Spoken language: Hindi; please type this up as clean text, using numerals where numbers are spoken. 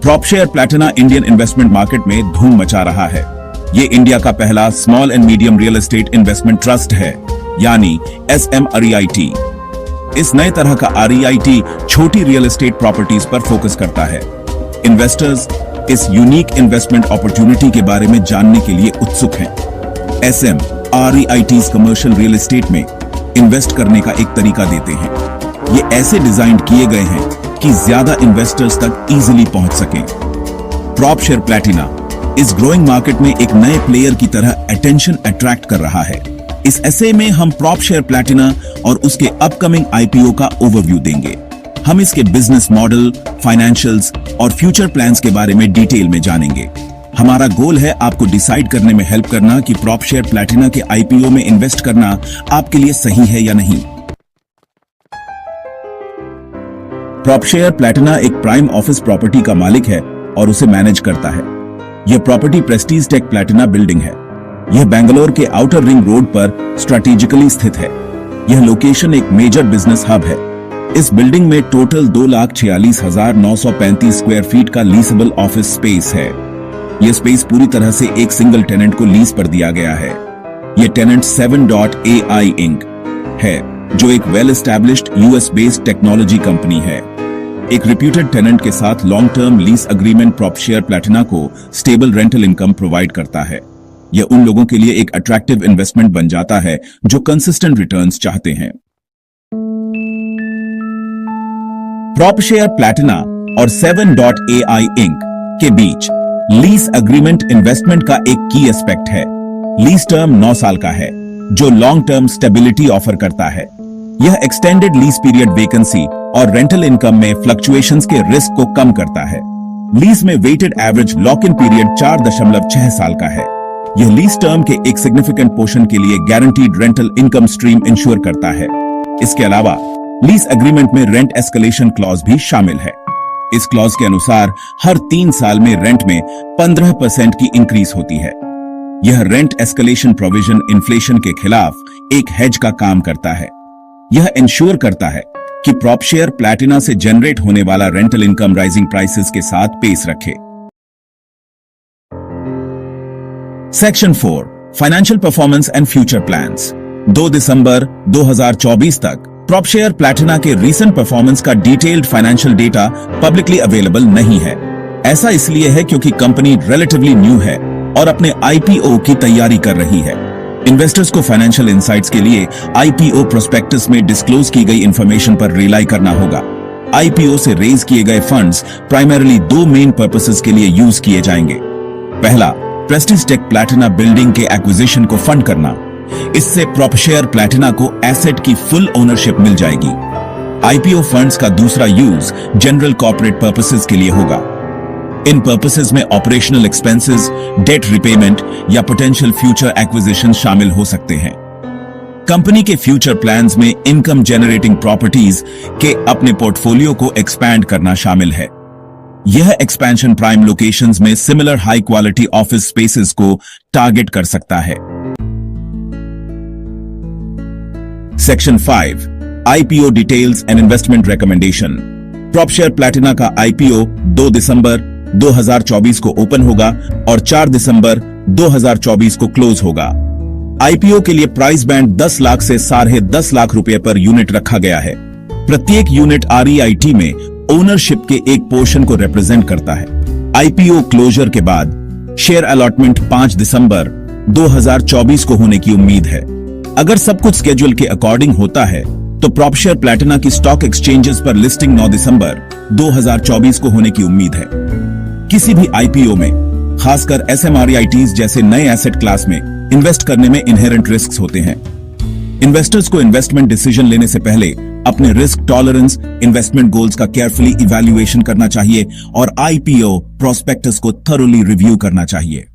प्रॉपशेयर प्लैटिना इंडियन इन्वेस्टमेंट मार्केट में धूम मचा रहा है। ये इंडिया का पहला small and medium real estate investment trust है, यानी SMREIT। इस नए तरह का REIT छोटी रियल एस्टेट प्रॉपर्टीज पर फोकस करता है। इन्वेस्टर्स इस यूनिक इन्वेस्टमेंट अपॉर्चुनिटी के बारे में जानने के लिए उत्सुक हैं। SMREITs कमर्शियल रियल एस्टेट में इन्वेस्ट करने का एक तरीका देते हैं। ये ऐसे डिजाइन किए गए हैं कि ज्यादा इन्वेस्टर्स तक इजीली पहुंच सकें। प्रॉपशेयर प्लैटिना इस ग्रोइंग मार्केट में एक नए प्लेयर की तरह अटेंशन अट्रैक्ट कर रहा है। इस एसे में हम प्रॉपशेयर प्लैटिना और उसके अपकमिंग IPO का ओवरव्यू देंगे। हम इसके बिजनेस मॉडल, फाइनेंशियल्स और फ्यूचर प्लान्स के बारे में डिटेल में जानेंगे। हमारा गोल है आपको डिसाइड करने में हेल्प करना कि प्रॉपशेयर प्लैटिना के IPO में इन्वेस्ट करना आपके लिए सही है या नहीं। प्रॉपशेयर प्लैटिना एक प्राइम ऑफिस प्रॉपर्टी का मालिक है और उसे मैनेज करता है। यह property Prestige Tech Platina building है। यह बेंगलोर के आउटर रिंग रोड पर स्ट्रैटेजिकली स्थित है। यह लोकेशन एक मेजर बिजनेस हब है। इस बिल्डिंग में टोटल 2,46,935 स्क्वायर फीट का लीसेबल ऑफिस स्पेस है। यह स्पेस पूरी तरह से एक सिंगल टेनेंट को लीज पर दिया गया है। यह टेनेंट 7.AI Inc. है, जो एक well established US based technology company है। एक रिप्यूटेड टेनेंट के साथ long term lease agreement Propshare Platina को स्टेबल रेंटल इनकम प्रोवाइड करता है। यह उन लोगों के लिए एक अट्रैक्टिव इन्वेस्टमेंट बन जाता है जो कंसिस्टेंट रिटर्न्स चाहते हैं। प्रॉपशेयर प्लैटिना और 7.AI Inc. के बीच लीज अग्रीमेंट इन्वेस्टमेंट का एक की एस्पेक्ट है। लीज टर्म 9 साल का है, जो लॉन्ग टर्म स्टेबिलिटी ऑफर करता है। यह एक्सटेंडेड लीज पीरियड वेकेंसी और रेंटल इनकम में फ्लक्चुएशंस के रिस्क को कम करता है। लीज में weighted average lock in period 4.6 साल का है। यह लीज टर्म के एक सिग्निफिकेंट पोर्शन के लिए guaranteed rental income stream ensure करता है। इसके अलावा लीज एग्रीमेंट में रेंट एस्केलेशन क्लॉज भी शामिल है। इस क्लॉज के अनुसार हर 3 साल में रेंट में 15% की इंक्रीज होती है। यह रेंट एस्केलेशन प्रोविजन इन्फ्लेशन के खिलाफ एक हेज का काम करता है। यह इंश्योर करता है कि प्रॉपशेयर प्लैटिना से जनरेट होने वाला रेंटल इनकम राइजिंग प्राइसेस के साथ पेस रखे। Section 4 financial performance and future plans. 2 दिसंबर 2024 तक प्रॉपशेयर प्लैटिना के रीसेंट परफॉर्मेंस का detailed financial data publicly available नहीं है। ऐसा इसलिए है क्योंकि कंपनी रिलेटिवली न्यू है और अपने IPO की तैयारी कर रही है। इन्वेस्टर्स को फाइनेंशियल इंसाइट्स के लिए IPO प्रोस्पेक्टस में डिस्क्लोज की गई इंफॉर्मेशन पर रिलाई करना होगा। IPO से रेज किए गए फंड्स प्राइमरीली 2 मेन पर्पसेस के लिए यूज किए जाएंगे। पहला, प्रेस्टीज टेक प्लैटिना बिल्डिंग के एक्विजिशन को फंड करना। इससे प्रॉपशेयर प्लैटिना को एसेट की फुल ओनरशिप मिल जाएगी। IPO फंड्स का दूसरा यूज जनरल कॉर्पोरेट पर्पसेस के लिए होगा। इन पर्पसेस में ऑपरेशनल एक्सपेंसेस, डेट रिपेमेंट या पोटेंशियल फ्यूचर एक्विजिशन शामिल हो सकते हैं। कंपनी के फ्यूचर प्लान्स में इनकम जनरेटिंग प्रॉपर्टीज के अपने पोर्टफोलियो को एक्सपैंड करना शामिल है। यह एक्सपेंशन प्राइम लोकेशंस में similar high quality office spaces को टारगेट कर सकता है। Section 5 IPO details and investment recommendation. Propshare Platina का IPO 2 दिसंबर 2024 को ओपन होगा और 4 दिसंबर 2024 को क्लोज होगा। IPO के लिए प्राइस बैंड 10 लाख से 10.5 लाख रुपए पर यूनिट रखा गया है। प्रत्येक यूनिट REIT में ओनरशिप के एक पोर्शन को रिप्रेजेंट करता है। IPO क्लोजर के बाद शेयर अलॉटमेंट 5 दिसंबर 2024 को होने की उम्मीद है। अगर सब कुछ स्केड्यूल के अकॉर्डिंग होता है तो प्रॉपशेयर प्लैटिना की स्टॉक एक्सचेंजेस पर लिस्टिंग 9 दिसंबर 2024 को होने की उम्मीद है। किसी भी IPO में, खासकर SMREITs जैसे नए एसेट क्लास में इन्वेस्ट करने में इनहेरेंट रिस्क्स होते हैं। इन्वेस्टर्स को इन्वेस्टमेंट डिसीजन लेने से पहले अपने रिस्क टॉलरेंस, इन्वेस्टमेंट गोल्स का केयरफुली इवैल्यूएशन करना चाहिए और IPO प्रोस्पेक्टस को थरोली रिव्यू करना चाहिए।